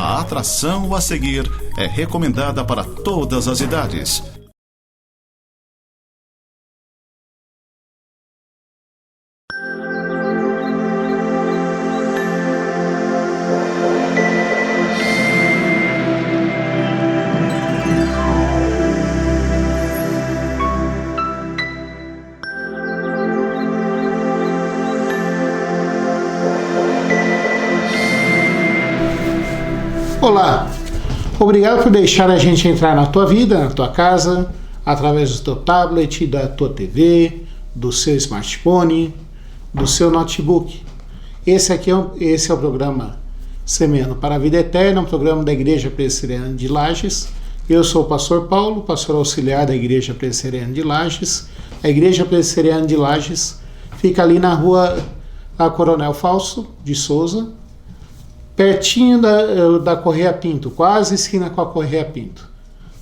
A atração a seguir é recomendada para todas as idades. Olá, obrigado por deixar a gente entrar na tua vida, na tua casa, através do teu tablet, da tua TV, do seu smartphone, do seu notebook. Esse é o programa Semeando para a Vida Eterna, um programa da Igreja Presbiteriana de Lages. Eu sou o pastor Paulo, pastor auxiliar da Igreja Presbiteriana de Lages. A Igreja Presbiteriana de Lages fica ali na rua Coronel Fausto de Souza, pertinho da Correia Pinto, quase esquina com a Correia Pinto.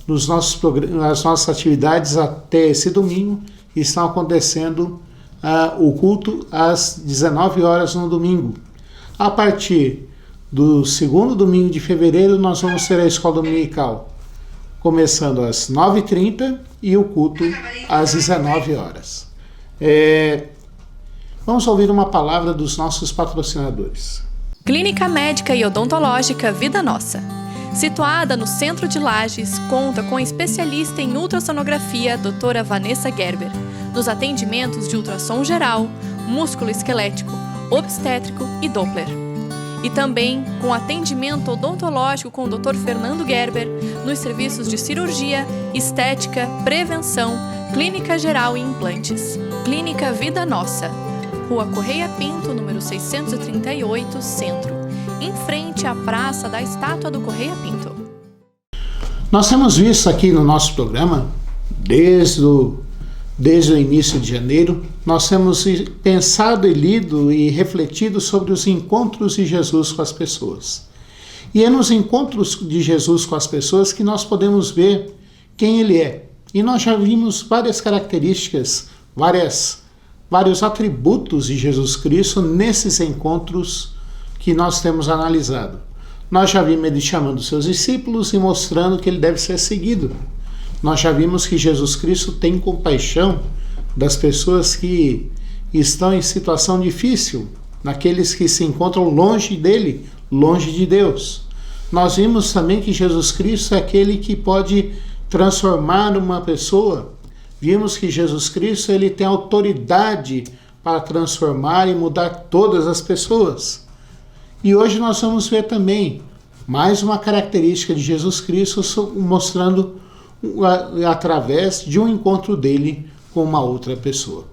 As nossas atividades até esse domingo estão acontecendo o culto às 19 horas no domingo. A partir do segundo domingo de fevereiro, nós vamos ter a escola dominical, começando às 9h30 e o culto às 19 horas. Vamos ouvir uma palavra dos nossos patrocinadores. Clínica Médica e Odontológica Vida Nossa. Situada no centro de Lages, conta com especialista em ultrassonografia, doutora Vanessa Gerber, nos atendimentos de ultrassom geral, músculo esquelético, obstétrico e Doppler. E também com atendimento odontológico com o Dr. Fernando Gerber, nos serviços de cirurgia, estética, prevenção, clínica geral e implantes. Clínica Vida Nossa. Rua Correia Pinto, número 638, Centro, em frente à Praça da Estátua do Correia Pinto. Nós temos visto aqui no nosso programa, desde o início de janeiro, nós temos pensado e lido e refletido sobre os encontros de Jesus com as pessoas. E é nos encontros de Jesus com as pessoas que nós podemos ver quem Ele é. E nós já vimos várias características, vários atributos de Jesus Cristo nesses encontros que nós temos analisado. Nós já vimos ele chamando seus discípulos e mostrando que ele deve ser seguido. Nós já vimos que Jesus Cristo tem compaixão das pessoas que estão em situação difícil, naqueles que se encontram longe dele, longe de Deus. Nós vimos também que Jesus Cristo é aquele que pode transformar uma pessoa. Vimos que Jesus Cristo ele tem autoridade para transformar e mudar todas as pessoas. E hoje nós vamos ver também mais uma característica de Jesus Cristo mostrando através de um encontro dele com uma outra pessoa.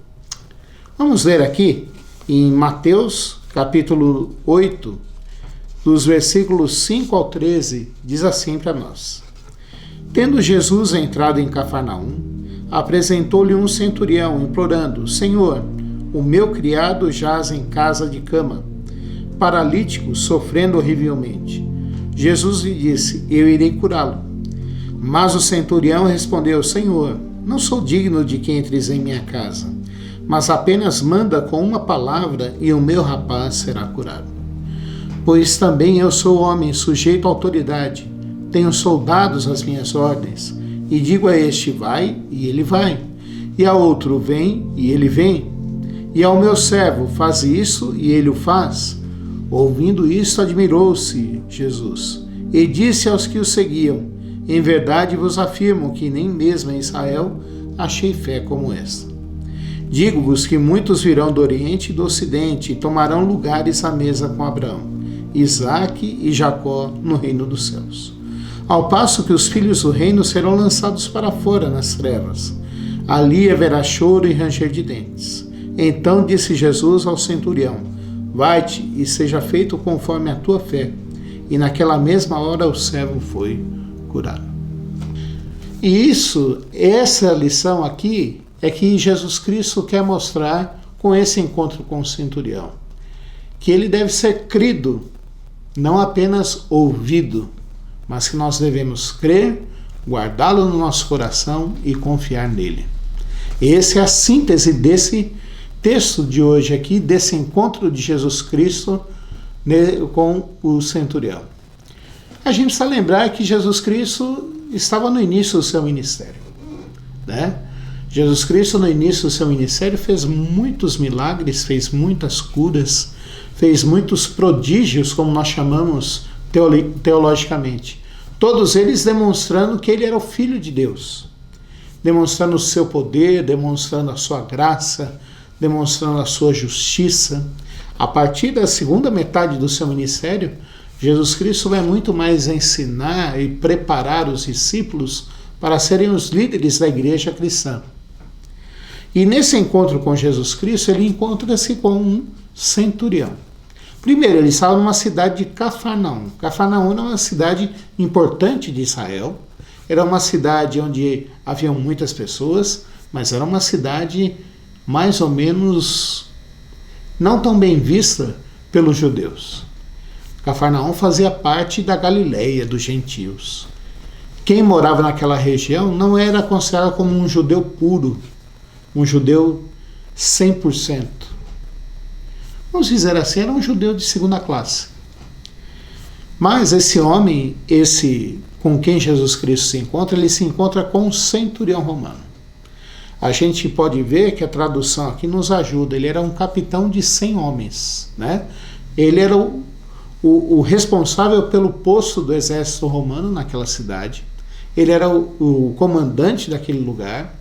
Vamos ler aqui em Mateus capítulo 8, dos versículos 5 ao 13, diz assim para nós: Tendo Jesus entrado em Cafarnaum, apresentou-lhe um centurião, implorando: Senhor, o meu criado jaz em casa de cama, paralítico, sofrendo horrivelmente. Jesus lhe disse: Eu irei curá-lo. Mas o centurião respondeu: Senhor, não sou digno de que entres em minha casa, mas apenas manda com uma palavra e o meu rapaz será curado. Pois também eu sou homem sujeito à autoridade, tenho soldados às minhas ordens, e digo a este: vai, e ele vai, e a outro: vem, e ele vem, e ao meu servo: faz isso, e ele o faz. Ouvindo isto, admirou-se Jesus, e disse aos que o seguiam: em verdade vos afirmo que nem mesmo em Israel achei fé como esta. Digo-vos que muitos virão do Oriente e do Ocidente e tomarão lugares à mesa com Abraão, Isaque e Jacó no reino dos céus. Ao passo que os filhos do reino serão lançados para fora nas trevas. Ali haverá choro e ranger de dentes. Então disse Jesus ao centurião: vai-te e seja feito conforme a tua fé. E naquela mesma hora o servo foi curado. E essa lição aqui é que Jesus Cristo quer mostrar com esse encontro com o centurião. Que ele deve ser crido, não apenas ouvido, mas que nós devemos crer, guardá-lo no nosso coração e confiar nele. Essa é a síntese desse texto de hoje aqui, desse encontro de Jesus Cristo com o centurião. A gente precisa lembrar que Jesus Cristo estava no início do seu ministério, né? Jesus Cristo, no início do seu ministério, fez muitos milagres, fez muitas curas, fez muitos prodígios, como nós chamamos teologicamente. Todos eles demonstrando que ele era o Filho de Deus, demonstrando o seu poder, demonstrando a sua graça, demonstrando a sua justiça. A partir da segunda metade do seu ministério, Jesus Cristo vai muito mais ensinar e preparar os discípulos para serem os líderes da igreja cristã. E nesse encontro com Jesus Cristo, ele encontra-se com um centurião. Primeiro, ele estava numa cidade de Cafarnaum. Cafarnaum era uma cidade importante de Israel. Era uma cidade onde haviam muitas pessoas, mas era uma cidade mais ou menos não tão bem vista pelos judeus. Cafarnaum fazia parte da Galileia, dos gentios. Quem morava naquela região não era considerado como um judeu puro, um judeu 100%. Vamos dizer assim, era um judeu de segunda classe. Mas esse homem, com quem Jesus Cristo se encontra, ele se encontra com um centurião romano. A gente pode ver que a tradução aqui nos ajuda. Ele era um capitão de 100 homens, né? Ele era o responsável pelo posto do exército romano naquela cidade. Ele era o comandante daquele lugar.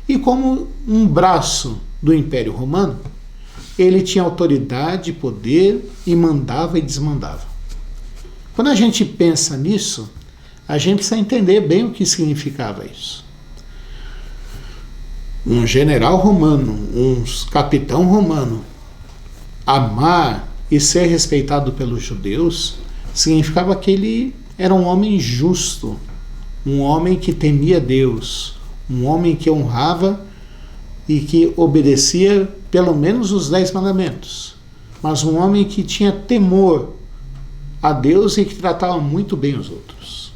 E como um braço do Império Romano, ele tinha autoridade, poder e mandava e desmandava. Quando a gente pensa nisso, a gente precisa entender bem o que significava isso. Um general romano, um capitão romano, amar e ser respeitado pelos judeus, significava que ele era um homem justo, um homem que temia Deus, um homem que honrava e que obedecia pelo menos os 10 mandamentos, mas um homem que tinha temor a Deus e que tratava muito bem os outros.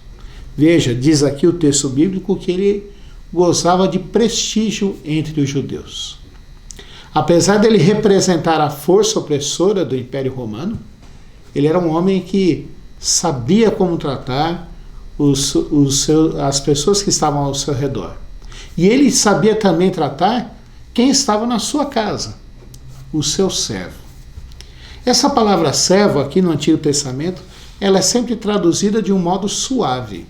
Veja, diz aqui o texto bíblico que ele gozava de prestígio entre os judeus. Apesar dele representar a força opressora do Império Romano, ele era um homem que sabia como tratar as pessoas que estavam ao seu redor. E ele sabia também tratar quem estava na sua casa, o seu servo. Essa palavra servo aqui no Antigo Testamento, ela é sempre traduzida de um modo suave,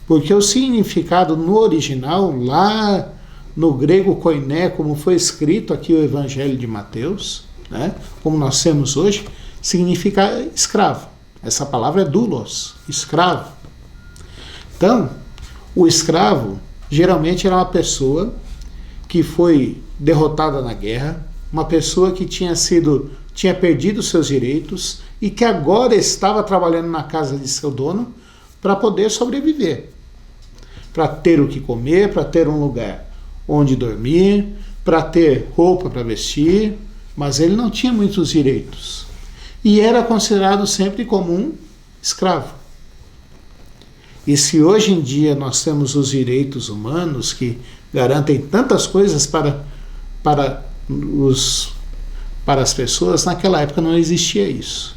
porque o significado no original, lá no grego koiné, como foi escrito aqui o Evangelho de Mateus, né, como nós temos hoje, significa escravo. Essa palavra é doulos, escravo. Então, o escravo geralmente era uma pessoa que foi derrotada na guerra, uma pessoa que tinha perdido seus direitos e que agora estava trabalhando na casa de seu dono para poder sobreviver, para ter o que comer, para ter um lugar onde dormir, para ter roupa para vestir, mas ele não tinha muitos direitos e era considerado sempre como um escravo. E se hoje em dia nós temos os direitos humanos que garantem tantas coisas para as pessoas, naquela época não existia isso.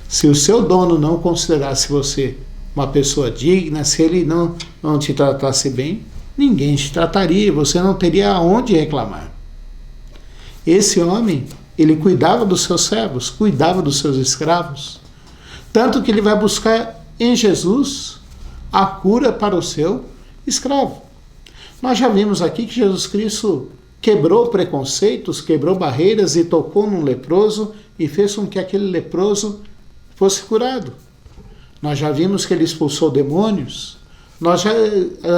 Se o seu dono não considerasse você uma pessoa digna, se ele não te tratasse bem, ninguém te trataria, você não teria aonde reclamar. Esse homem, ele cuidava dos seus servos, cuidava dos seus escravos, tanto que ele vai buscar em Jesus a cura para o seu escravo. Nós já vimos aqui que Jesus Cristo quebrou preconceitos, quebrou barreiras e tocou num leproso e fez com que aquele leproso fosse curado. Nós já vimos que ele expulsou demônios.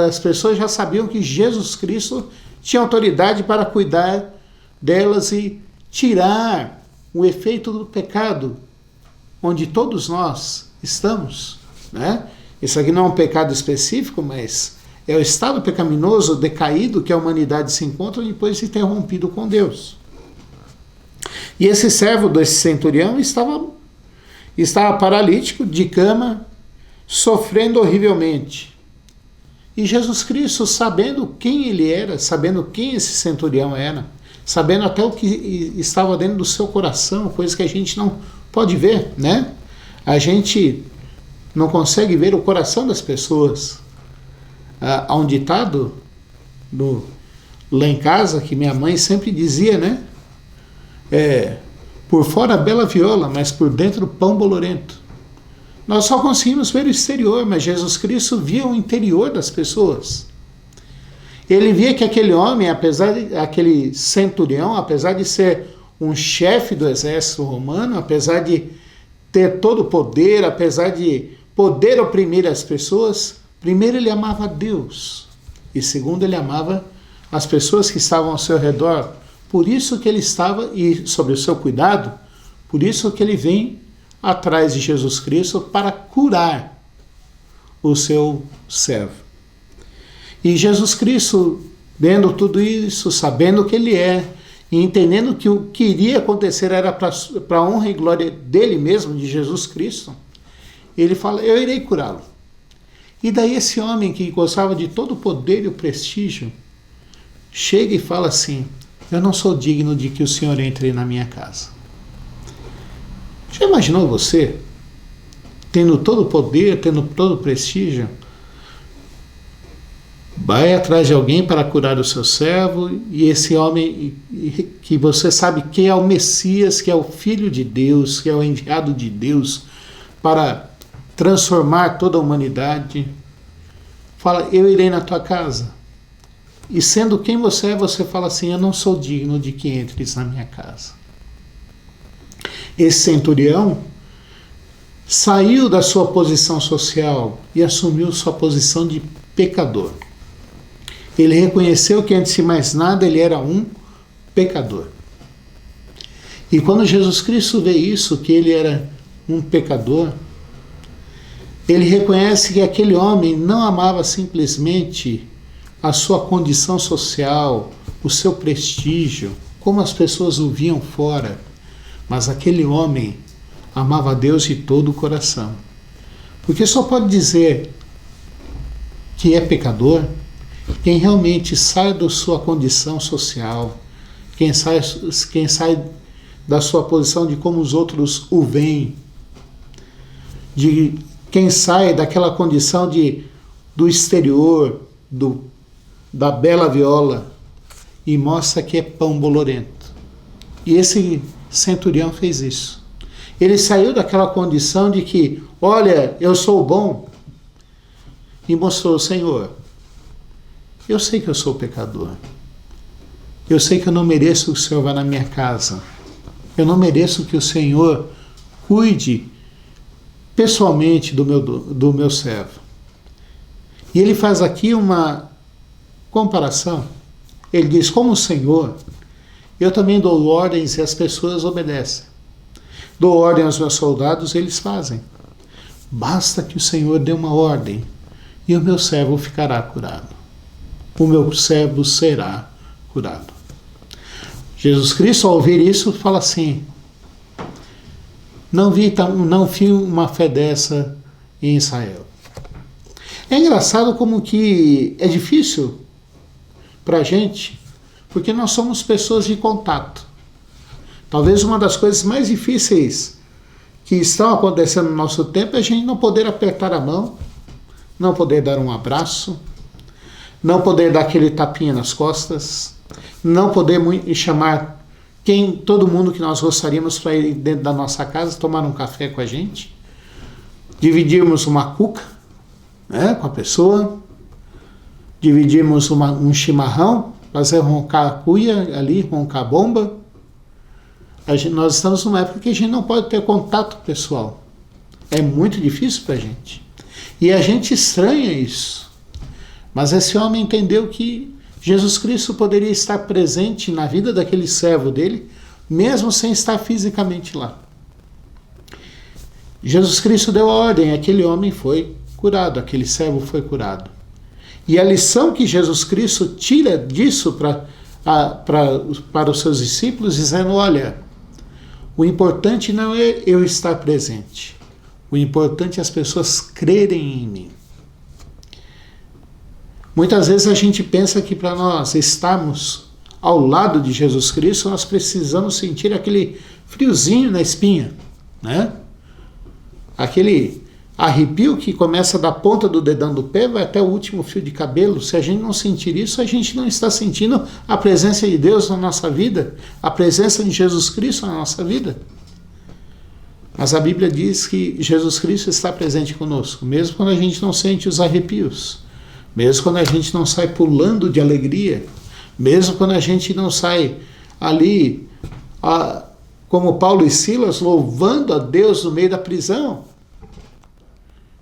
As pessoas já sabiam que Jesus Cristo tinha autoridade para cuidar delas e tirar o efeito do pecado, onde todos nós estamos, né? Isso aqui não é um pecado específico, mas é o estado pecaminoso, decaído, que a humanidade se encontra depois de ter rompido com Deus. E esse servo desse centurião estava paralítico, de cama, sofrendo horrivelmente. E Jesus Cristo, sabendo quem ele era, sabendo quem esse centurião era, sabendo até o que estava dentro do seu coração, coisa que a gente não pode ver, né? A gente não consegue ver o coração das pessoas. Há um ditado lá em casa que minha mãe sempre dizia, né? Por fora bela viola, mas por dentro pão bolorento. Nós só conseguimos ver o exterior, mas Jesus Cristo via o interior das pessoas. Ele via que aquele homem, aquele centurião, apesar de ser um chefe do exército romano, apesar de ter todo o poder, apesar de poder oprimir as pessoas, primeiro ele amava a Deus e segundo ele amava as pessoas que estavam ao seu redor. Por isso que ele estava, e sobre o seu cuidado, por isso que ele vem atrás de Jesus Cristo para curar o seu servo. E Jesus Cristo, vendo tudo isso, sabendo que ele e entendendo que o que iria acontecer era para a honra e glória dele mesmo, de Jesus Cristo, ele fala, eu irei curá-lo. E daí esse homem que gostava de todo o poder e o prestígio, chega e fala assim, eu não sou digno de que o Senhor entre na minha casa. Já imaginou você, tendo todo o poder, tendo todo o prestígio, vai atrás de alguém para curar o seu servo, e esse homem que você sabe que é o Messias, que é o Filho de Deus, que é o enviado de Deus para transformar toda a humanidade, fala, eu irei na tua casa. E sendo quem você é, você fala assim, eu não sou digno de que entres na minha casa. Esse centurião saiu da sua posição social e assumiu sua posição de pecador. Ele reconheceu que, antes de mais nada, ele era um pecador. E quando Jesus Cristo vê isso, que ele era um pecador, ele reconhece que aquele homem não amava simplesmente a sua condição social, o seu prestígio, como as pessoas o viam fora, mas aquele homem amava a Deus de todo o coração. Porque só pode dizer que é pecador quem realmente sai da sua condição social, quem sai da sua posição de como os outros o veem, de quem sai daquela condição do exterior, da bela viola, e mostra que é pão bolorento. E esse centurião fez isso. Ele saiu daquela condição de que, olha, eu sou bom, e mostrou, Senhor, eu sei que eu sou pecador. Eu sei que eu não mereço que o Senhor vá na minha casa. Eu não mereço que o Senhor cuide pessoalmente do meu servo. E ele faz aqui uma comparação. Ele diz, como o Senhor, eu também dou ordens e as pessoas obedecem. Dou ordem aos meus soldados, eles fazem. Basta que o Senhor dê uma ordem e o meu servo ficará curado. O meu servo será curado. Jesus Cristo, ao ouvir isso, fala assim, não vi uma fé dessa em Israel. É engraçado como que é difícil para a gente, porque nós somos pessoas de contato. Talvez uma das coisas mais difíceis que estão acontecendo no nosso tempo é a gente não poder apertar a mão, não poder dar um abraço, não poder dar aquele tapinha nas costas, não poder chamar todo mundo que nós gostaríamos para ir dentro da nossa casa tomar um café com a gente, dividirmos uma cuca, né, com a pessoa, dividirmos um chimarrão, fazer roncar a cuia ali, roncar a bomba. Nós estamos numa época que a gente não pode ter contato pessoal. É muito difícil para a gente. E a gente estranha isso. Mas esse homem entendeu que Jesus Cristo poderia estar presente na vida daquele servo dele, mesmo sem estar fisicamente lá. Jesus Cristo deu a ordem, aquele homem foi curado, aquele servo foi curado. E a lição que Jesus Cristo tira disso para os seus discípulos, dizendo, olha, o importante não é eu estar presente, o importante é as pessoas crerem em mim. Muitas vezes a gente pensa que para nós estarmos ao lado de Jesus Cristo, nós precisamos sentir aquele friozinho na espinha, né? arrepio que começa da ponta do dedão do pé, vai até o último fio de cabelo. Se a gente não sentir isso, a gente não está sentindo a presença de Deus na nossa vida, a presença de Jesus Cristo na nossa vida. Mas a Bíblia diz que Jesus Cristo está presente conosco, mesmo quando a gente não sente os arrepios, mesmo quando a gente não sai pulando de alegria, mesmo quando a gente não sai ali, como Paulo e Silas, louvando a Deus no meio da prisão.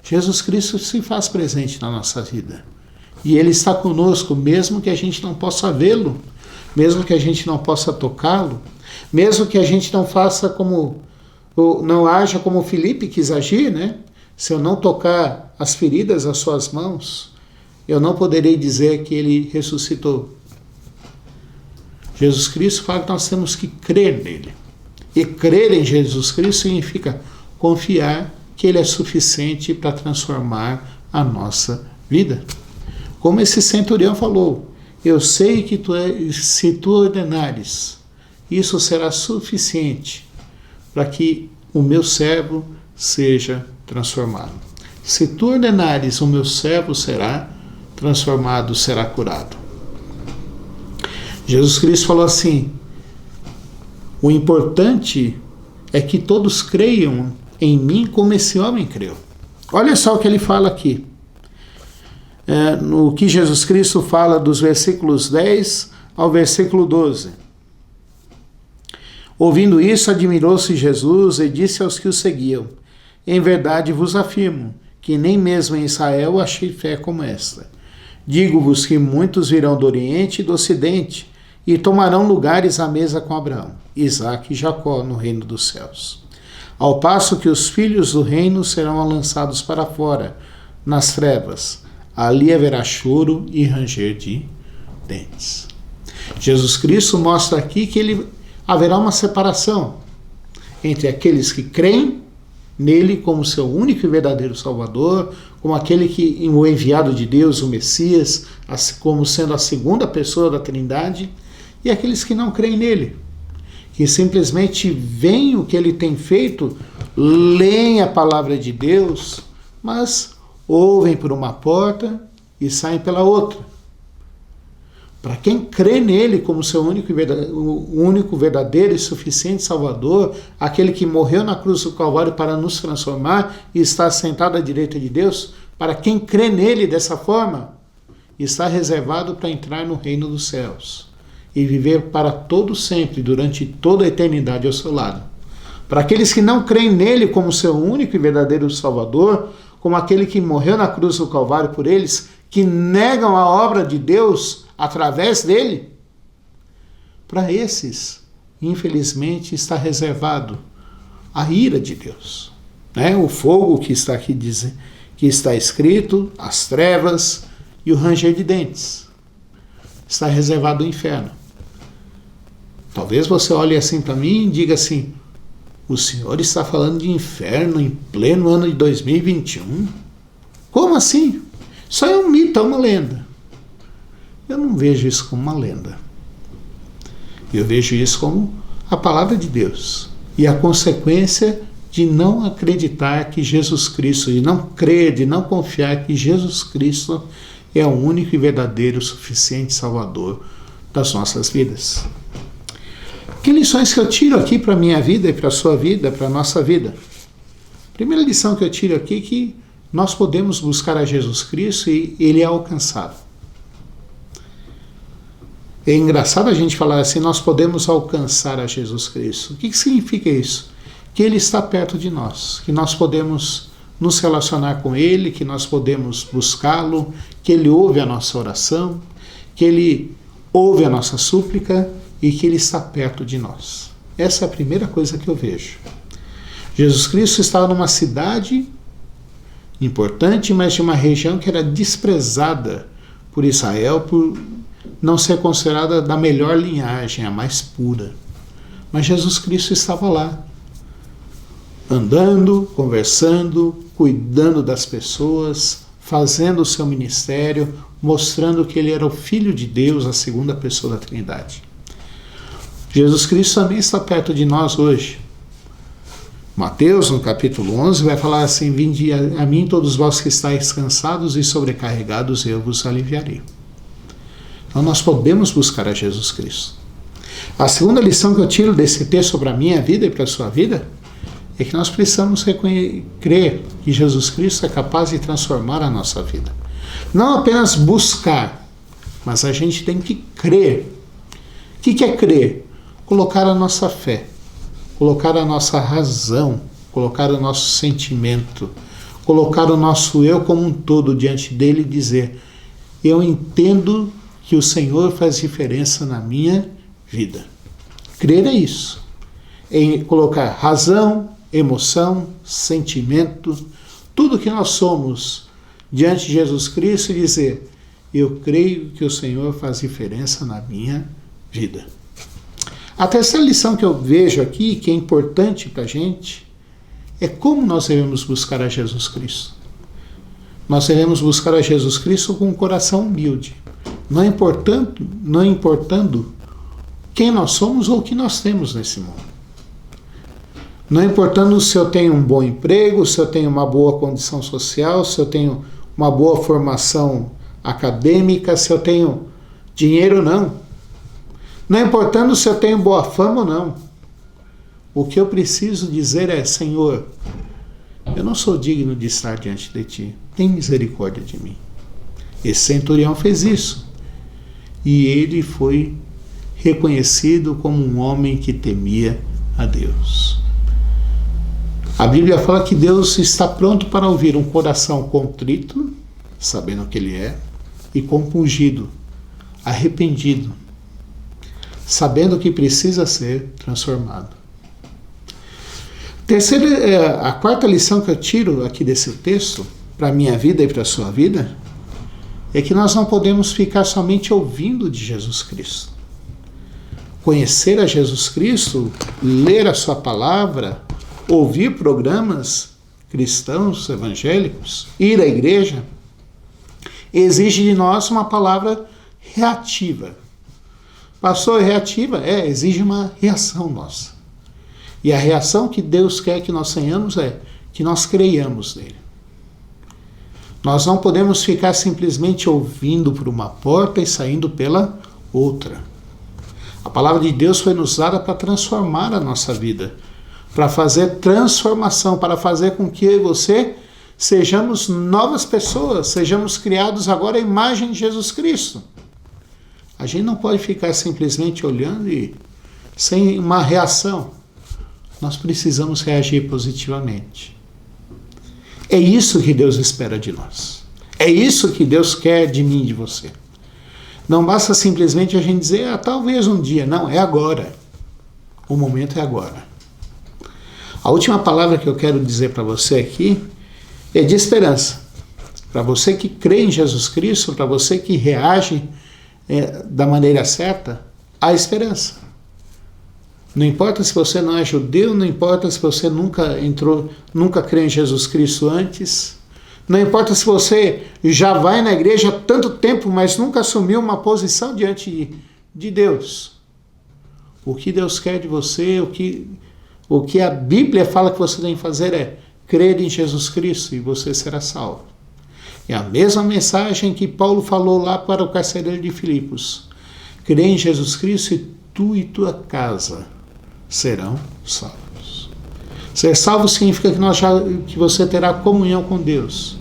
Jesus Cristo se faz presente na nossa vida. E Ele está conosco, mesmo que a gente não possa vê-lo, mesmo que a gente não possa tocá-lo, mesmo que a gente não faça como, ou não haja como Filipe quis agir, né? Se eu não tocar as feridas às suas mãos, eu não poderei dizer que Ele ressuscitou. Jesus Cristo fala que nós temos que crer nele. E crer em Jesus Cristo significa confiar que Ele é suficiente para transformar a nossa vida. Como esse centurião falou, eu sei que se tu ordenares, isso será suficiente para que o meu servo seja transformado. Se tu ordenares, o meu servo será transformado, será curado. Jesus Cristo falou assim, o importante é que todos creiam em mim como esse homem creu. Olha só o que ele fala aqui. No que Jesus Cristo fala dos versículos 10 ao versículo 12. Ouvindo isso, admirou-se Jesus e disse aos que o seguiam, em verdade vos afirmo, que nem mesmo em Israel achei fé como esta. Digo-vos que muitos virão do Oriente e do Ocidente e tomarão lugares à mesa com Abraão, Isaque e Jacó no reino dos céus. Ao passo que os filhos do reino serão lançados para fora, nas trevas. Ali haverá choro e ranger de dentes. Jesus Cristo mostra aqui que haverá uma separação entre aqueles que creem nele como seu único e verdadeiro Salvador, como aquele que o enviado de Deus, o Messias, como sendo a segunda pessoa da Trindade, e aqueles que não creem nele, que simplesmente veem o que ele tem feito, leem a palavra de Deus, mas ouvem por uma porta e saem pela outra. Para quem crê nele como seu único verdadeiro e suficiente Salvador, aquele que morreu na cruz do Calvário para nos transformar e está sentado à direita de Deus, para quem crê nele dessa forma, está reservado para entrar no reino dos céus e viver para todo sempre, durante toda a eternidade ao seu lado. Para aqueles que não creem nele como seu único e verdadeiro Salvador, como aquele que morreu na cruz do Calvário por eles, que negam a obra de Deus através dele, para esses, infelizmente, está reservado a ira de Deus. O fogo que está aqui que está escrito, as trevas e o ranger de dentes. Está reservado o inferno. Talvez você olhe assim para mim e diga assim, o senhor está falando de inferno em pleno ano de 2021? Como assim? Isso é um mito, é uma lenda. Eu não vejo isso como uma lenda. Eu vejo isso como a palavra de Deus. E a consequência de não acreditar que Jesus Cristo, de não crer, de não confiar que Jesus Cristo é o único e verdadeiro, suficiente Salvador das nossas vidas. Que lições que eu tiro aqui para a minha vida e para a sua vida, para a nossa vida? Primeira lição que eu tiro aqui é que nós podemos buscar a Jesus Cristo e Ele é alcançado. É engraçado a gente falar assim, nós podemos alcançar a Jesus Cristo. O que significa isso? Que Ele está perto de nós, que nós podemos nos relacionar com Ele, que nós podemos buscá-lo, que Ele ouve a nossa oração, que Ele ouve a nossa súplica e que Ele está perto de nós. Essa é a primeira coisa que eu vejo. Jesus Cristo estava numa cidade importante, mas de uma região que era desprezada por Israel, por não ser considerada da melhor linhagem, a mais pura. Mas Jesus Cristo estava lá, andando, conversando, cuidando das pessoas, fazendo o seu ministério, mostrando que Ele era o Filho de Deus, a segunda pessoa da Trindade. Jesus Cristo também está perto de nós hoje. Mateus, no capítulo 11, vai falar assim: vinde a mim todos vós que estáis cansados e sobrecarregados, eu vos aliviarei. Então nós podemos buscar a Jesus Cristo. A segunda lição que eu tiro desse texto para a minha vida e para a sua vida é que nós precisamos crer que Jesus Cristo é capaz de transformar a nossa vida. Não apenas buscar, mas a gente tem que crer. O que é crer? Colocar a nossa fé, colocar a nossa razão, colocar o nosso sentimento, colocar o nosso eu como um todo diante dele e dizer: eu entendo que o Senhor faz diferença na minha vida. Crer é isso. Em colocar razão, emoção, sentimento, tudo que nós somos diante de Jesus Cristo e dizer: eu creio que o Senhor faz diferença na minha vida. A terceira lição que eu vejo aqui, que é importante para a gente, é como nós devemos buscar a Jesus Cristo. Nós devemos buscar a Jesus Cristo com um coração humilde, não importando quem nós somos ou o que nós temos nesse mundo. Não importando se eu tenho um bom emprego, se eu tenho uma boa condição social, se eu tenho uma boa formação acadêmica, se eu tenho dinheiro ou não. Não importando se eu tenho boa fama ou não. O que eu preciso dizer é: Senhor, eu não sou digno de estar diante de Ti. Tem misericórdia de mim. Esse centurião fez isso. E ele foi reconhecido como um homem que temia a Deus. A Bíblia fala que Deus está pronto para ouvir um coração contrito, sabendo que Ele é, e compungido, arrependido, sabendo que precisa ser transformado. A quarta lição que eu tiro aqui desse texto, para a minha vida e para a sua vida, é que nós não podemos ficar somente ouvindo de Jesus Cristo. Conhecer a Jesus Cristo, ler a sua palavra, ouvir programas cristãos, evangélicos, ir à igreja, exige de nós uma palavra reativa. Pastor, reativa? Exige uma reação nossa. E a reação que Deus quer que nós tenhamos é que nós creiamos nele. Nós não podemos ficar simplesmente ouvindo por uma porta e saindo pela outra. A palavra de Deus foi nos dada para transformar a nossa vida, para fazer transformação, para fazer com que eu e você sejamos novas pessoas, sejamos criados agora à imagem de Jesus Cristo. A gente não pode ficar simplesmente olhando e sem uma reação. Nós precisamos reagir positivamente. É isso que Deus espera de nós. É isso que Deus quer de mim e de você. Não basta simplesmente a gente dizer: talvez um dia. Não, é agora. O momento é agora. A última palavra que eu quero dizer para você aqui é de esperança. Para você que crê em Jesus Cristo, para você que reage da maneira certa, há esperança. Não importa se você não é judeu, não importa se você nunca crê em Jesus Cristo antes, não importa se você já vai na igreja há tanto tempo, mas nunca assumiu uma posição diante de Deus. O que Deus quer de você, o que a Bíblia fala que você tem que fazer é crer em Jesus Cristo e você será salvo. É a mesma mensagem que Paulo falou lá para o carcereiro de Filipos. Crê em Jesus Cristo e tu e tua casa serão salvos. Ser salvo significa que você terá comunhão com Deus.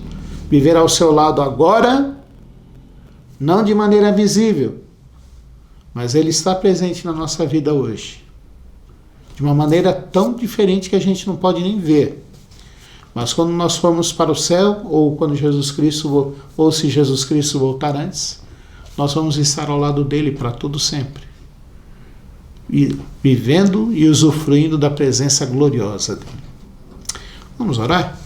Viver ao seu lado agora, não de maneira visível, mas Ele está presente na nossa vida hoje. De uma maneira tão diferente que a gente não pode nem ver. Mas quando nós formos para o céu, ou se Jesus Cristo voltar antes, nós vamos estar ao lado dele para todo sempre. E vivendo e usufruindo da presença gloriosa dele. Vamos orar?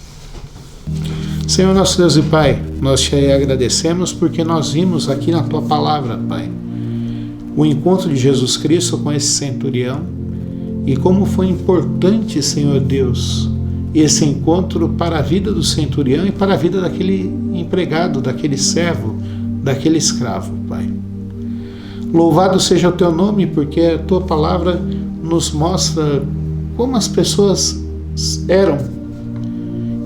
Senhor nosso Deus e Pai, nós te agradecemos porque nós vimos aqui na tua palavra, Pai, o encontro de Jesus Cristo com esse centurião e como foi importante, Senhor Deus, esse encontro para a vida do centurião e para a vida daquele empregado, daquele servo, daquele escravo, Pai. Louvado seja o teu nome, porque a tua palavra nos mostra como as pessoas eram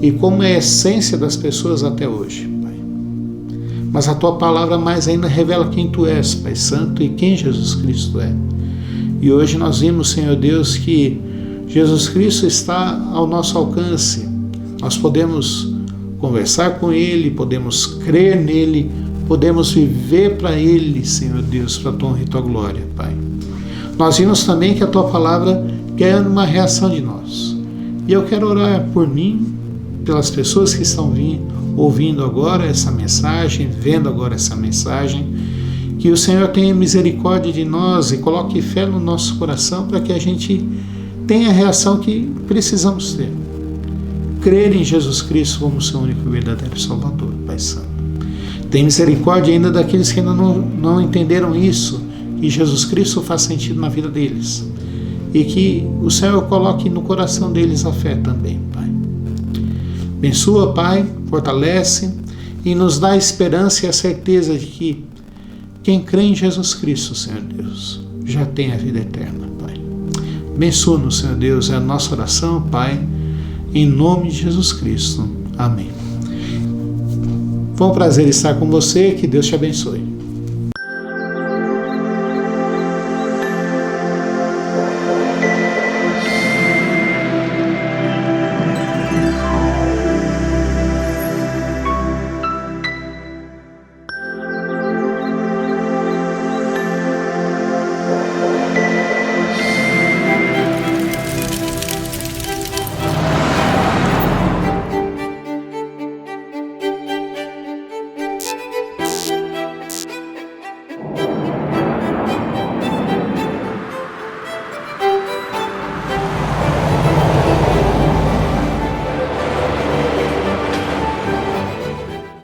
e como é a essência das pessoas até hoje, Pai. Mas a Tua palavra mais ainda revela quem Tu és, Pai Santo, e quem Jesus Cristo é. E hoje nós vimos, Senhor Deus, que Jesus Cristo está ao nosso alcance. Nós podemos conversar com Ele, podemos crer nele, podemos viver para Ele, Senhor Deus, para a Tua honra e Tua glória, Pai. Nós vimos também que a Tua palavra quer uma reação de nós. E eu quero orar por mim, pelas pessoas que estão ouvindo agora essa mensagem, vendo agora essa mensagem, que o Senhor tenha misericórdia de nós e coloque fé no nosso coração para que a gente tenha a reação que precisamos ter. Crer em Jesus Cristo como seu único e verdadeiro Salvador, Pai Santo. Tem misericórdia ainda daqueles que ainda não entenderam isso, que Jesus Cristo faz sentido na vida deles. E que o Senhor coloque no coração deles a fé também, Pai. Abençoa, Pai, fortalece e nos dá a esperança e a certeza de que quem crê em Jesus Cristo, Senhor Deus, já tem a vida eterna, Pai. Abençoa-nos, Senhor Deus, é a nossa oração, Pai, em nome de Jesus Cristo. Amém. Foi um prazer estar com você, que Deus te abençoe.